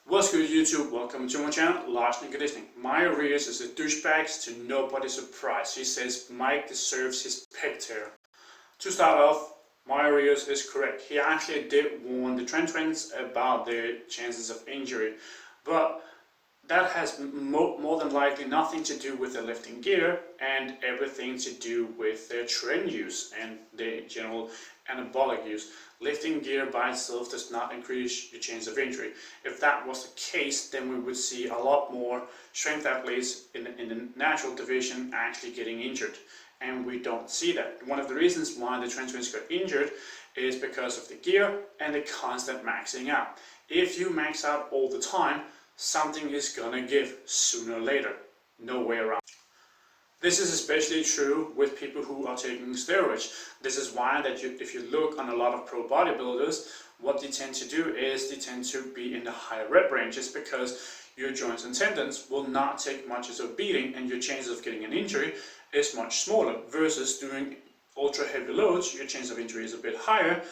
What's good YouTube? Welcome to my channel, Lars and Conditioning. Mario Rios is a douchebag to nobody's surprise. He says Mike deserves his peg tear. To start off, Mario Rios is correct. He actually did warn the Trent twins about their chances of injury, but that has more than likely nothing to do with their lifting gear and everything to do with their training use and their general anabolic use. Lifting gear by itself does not increase your chance of injury. If that was the case, then we would see a lot more strength athletes in the natural division actually getting injured. And we don't see that. One of the reasons why the Trent twins got injured is because of the gear and the constant maxing out. If you max out all the time, something is gonna give sooner or later. No way around. This is especially true with people who are taking steroids. This is why that if you look on a lot of pro bodybuilders, what they tend to do is they tend to be in the higher rep ranges because your joints and tendons will not take much as a beating and your chances of getting an injury is much smaller, versus doing ultra heavy loads, your chance of injury is a bit higher,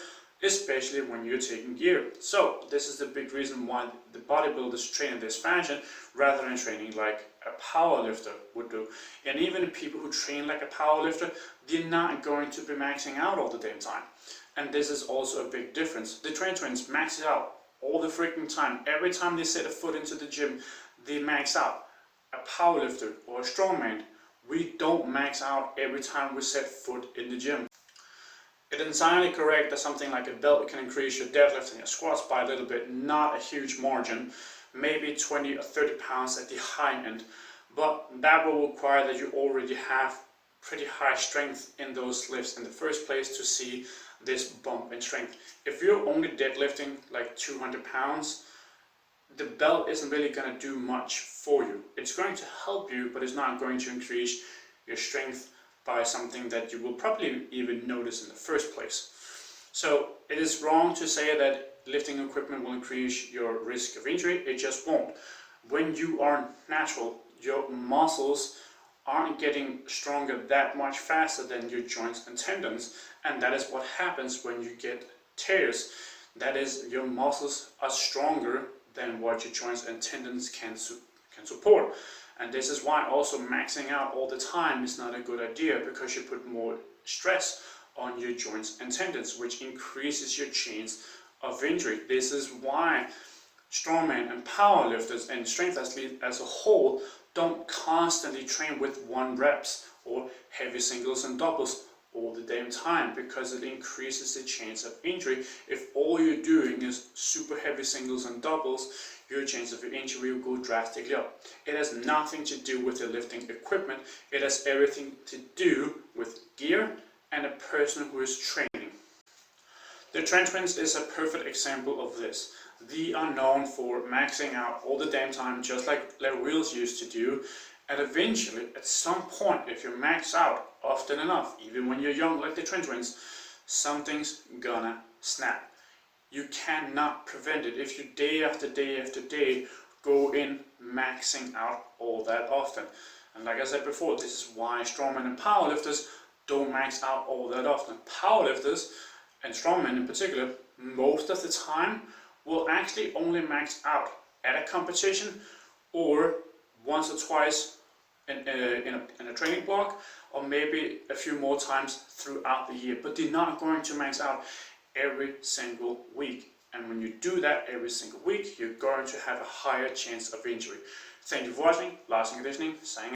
especially when you're taking gear. So this is the big reason why the bodybuilders train in this fashion rather than training like a powerlifter would do. And even the people who train like a powerlifter, they're not going to be maxing out all the damn time. And this is also a big difference. The Trent twins max it out all the freaking time. Every time they set a foot into the gym, they max out. A powerlifter or a strongman, we don't max out every time we set foot in the gym. It's entirely correct that something like a belt can increase your deadlift and your squats by a little bit, not a huge margin, maybe 20 or 30 pounds at the high end, but that will require that you already have pretty high strength in those lifts in the first place to see this bump in strength. If you're only deadlifting like 200 pounds, the belt isn't really going to do much for you. It's going to help you, but it's not going to increase your strength by something that you will probably even notice in the first place. So it is wrong to say that lifting equipment will increase your risk of injury. It just won't. When you are natural, your muscles aren't getting stronger that much faster than your joints and tendons, and that is what happens when you get tears. That is, your muscles are stronger than what your joints and tendons can support. And this is why also maxing out all the time is not a good idea, because you put more stress on your joints and tendons, which increases your chance of injury. This is why strongmen and powerlifters and strength athletes as a whole don't constantly train with 1 reps or heavy singles and doubles all the damn time, because it increases the chance of injury. If all you're doing is super heavy singles and doubles, your chance of injury will go drastically up. It has nothing to do with the lifting equipment. It has everything to do with gear and a person who is training. The Trent twins is a perfect example of this. They are known for maxing out all the damn time, just like Mario Rios used to do. And eventually, at some point, if you max out often enough, even when you're young like the Trent twins, something's gonna snap. You cannot prevent it if you day after day after day go in maxing out all that often. And like I said before, this is why strongmen and powerlifters don't max out all that often. Powerlifters, and strongmen in particular, most of the time will actually only max out at a competition or once or twice in a training block, or maybe a few more times throughout the year, but they're not going to max out every single week. And when you do that every single week, you're going to have a higher chance of injury. Thank you for watching. Lars and Conditioning, signing out.